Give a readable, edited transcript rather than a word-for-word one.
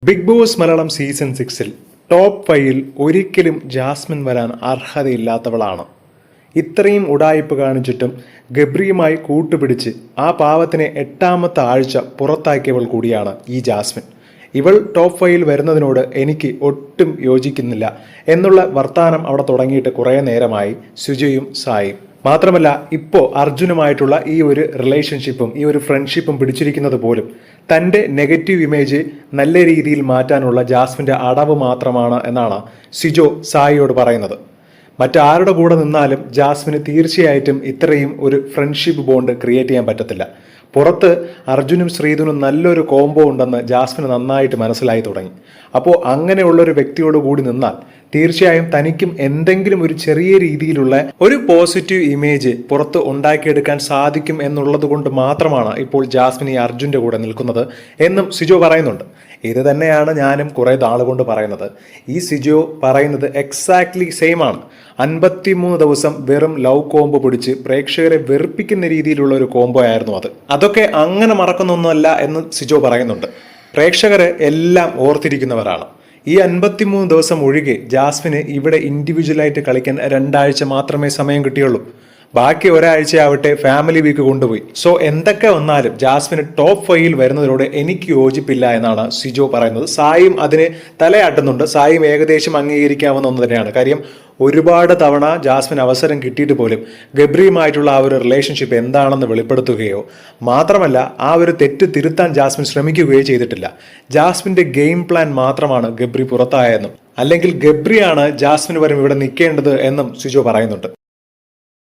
Big boss Malayalam season 6-ൽ top 5-ൽ ഒരിക്കലും ജാസ്മിൻ വരാൻ അർഹതയില്ലാത്തവളാണ്. ഇത്രയും ഉഡായിപ്പ് കാണിച്ചിട്ടും ഗബ്രിയുമായി കൂട്ടുപിടിച്ച് ആ പാവത്തിനെ 8ാമത്തെ ആഴ്ച പുറത്താക്കിയവൾ കൂടിയാണ് ഈ ജാസ്മിൻ. ഇവൾ ടോപ്പ് 5-ൽ വരുന്നതിനോട് എനിക്ക് ഒട്ടും യോജിക്കുന്നില്ല എന്നുള്ള വർത്താനം അവിടെ തുടങ്ങിയിട്ട് കുറേ നേരമായി സുജയും സായും. മാത്രമല്ല ഇപ്പോൾ അർജുനുമായിട്ടുള്ള ഈ ഒരു റിലേഷൻഷിപ്പും ഈ ഒരു ഫ്രണ്ട്ഷിപ്പും പിടിച്ചിരിക്കുന്നത് പോലും തൻ്റെ നെഗറ്റീവ് ഇമേജ് നല്ല രീതിയിൽ മാറ്റാനുള്ള ജാസ്മിൻ്റെ അടവ് മാത്രമാണ് എന്നാണ് സിജോ സായിയോട് പറയുന്നത്. മറ്റാരുടെ കൂടെ നിന്നാലും ജാസ്മിന് തീർച്ചയായിട്ടും ഇത്രയും ഒരു ഫ്രണ്ട്ഷിപ്പ് ബോണ്ട് ക്രിയേറ്റ് ചെയ്യാൻ പറ്റത്തില്ല. പുറത്ത് അർജുനും ശ്രീധുനും നല്ലൊരു കോംബോ ഉണ്ടെന്ന് ജാസ്മിന് നന്നായിട്ട് മനസ്സിലായി തുടങ്ങി. അപ്പോൾ അങ്ങനെയുള്ളൊരു വ്യക്തിയോട് കൂടി നിന്നാൽ തീർച്ചയായും തനിക്കും എന്തെങ്കിലും ഒരു ചെറിയ രീതിയിലുള്ള ഒരു പോസിറ്റീവ് ഇമേജ് പുറത്ത് ഉണ്ടാക്കിയെടുക്കാൻ സാധിക്കും എന്നുള്ളത് കൊണ്ട് മാത്രമാണ് ഇപ്പോൾ ജാസ്മിൻ ഈ അർജുൻ്റെ കൂടെ നിൽക്കുന്നത് എന്നും സിജോ പറയുന്നുണ്ട്. ഇത് തന്നെയാണ് ഞാനും കുറേ നാളുകൊണ്ട് പറയുന്നത്. ഈ സിജോ പറയുന്നത് എക്സാക്ട്ലി സെയിം ആണ്. 53 ദിവസം വെറും ലവ് കോംബോ പിടിച്ച് പ്രേക്ഷകരെ വെറുപ്പിക്കുന്ന രീതിയിലുള്ള ഒരു കോംബോ ആയിരുന്നു അത്. അതൊക്കെ അങ്ങനെ മറക്കുന്നൊന്നുമല്ല എന്ന് സിജോ പറയുന്നുണ്ട്. പ്രേക്ഷകരെ എല്ലാം ഓർത്തിരിക്കുന്നവരാണ്. ഈ 53 ദിവസം ഒഴികെ ജാസ്മിന് ഇവിടെ ഇൻഡിവിജ്വലായിട്ട് കളിക്കാൻ 2 ആഴ്ച മാത്രമേ സമയം കിട്ടിയുള്ളൂ. ബാക്കി ഒരാഴ്ചയാവട്ടെ ഫാമിലി വീക്ക് കൊണ്ടുപോയി. സോ എന്തൊക്കെ വന്നാലും ജാസ്മിന് ടോപ്പ് 5-ൽ വരുന്നതിനോട് എനിക്ക് യോജിപ്പില്ല എന്നാണ് സിജോ പറയുന്നത്. സായും അതിന് തലയാട്ടുന്നുണ്ട്. സായും ഏകദേശം അംഗീകരിക്കാവുന്ന ഒന്ന് തന്നെയാണ്. കാര്യം ഒരുപാട് തവണ ജാസ്മിൻ അവസരം കിട്ടിയിട്ട് പോലും ഗബ്രിയുമായിട്ടുള്ള ആ ഒരു റിലേഷൻഷിപ്പ് എന്താണെന്ന് വെളിപ്പെടുത്തുകയോ മാത്രമല്ല ആ ഒരു തെറ്റ് തിരുത്താൻ ജാസ്മിൻ ശ്രമിക്കുകയോ ചെയ്തിട്ടില്ല. ജാസ്മിൻ്റെ ഗെയിം പ്ലാൻ മാത്രമാണ് ഗബ്രി പുറത്തായെന്നും അല്ലെങ്കിൽ ഗബ്രിയാണ് ജാസ്മിന് പകരം ഇവിടെ നിൽക്കേണ്ടത് എന്നും സിജോ പറയുന്നുണ്ട്.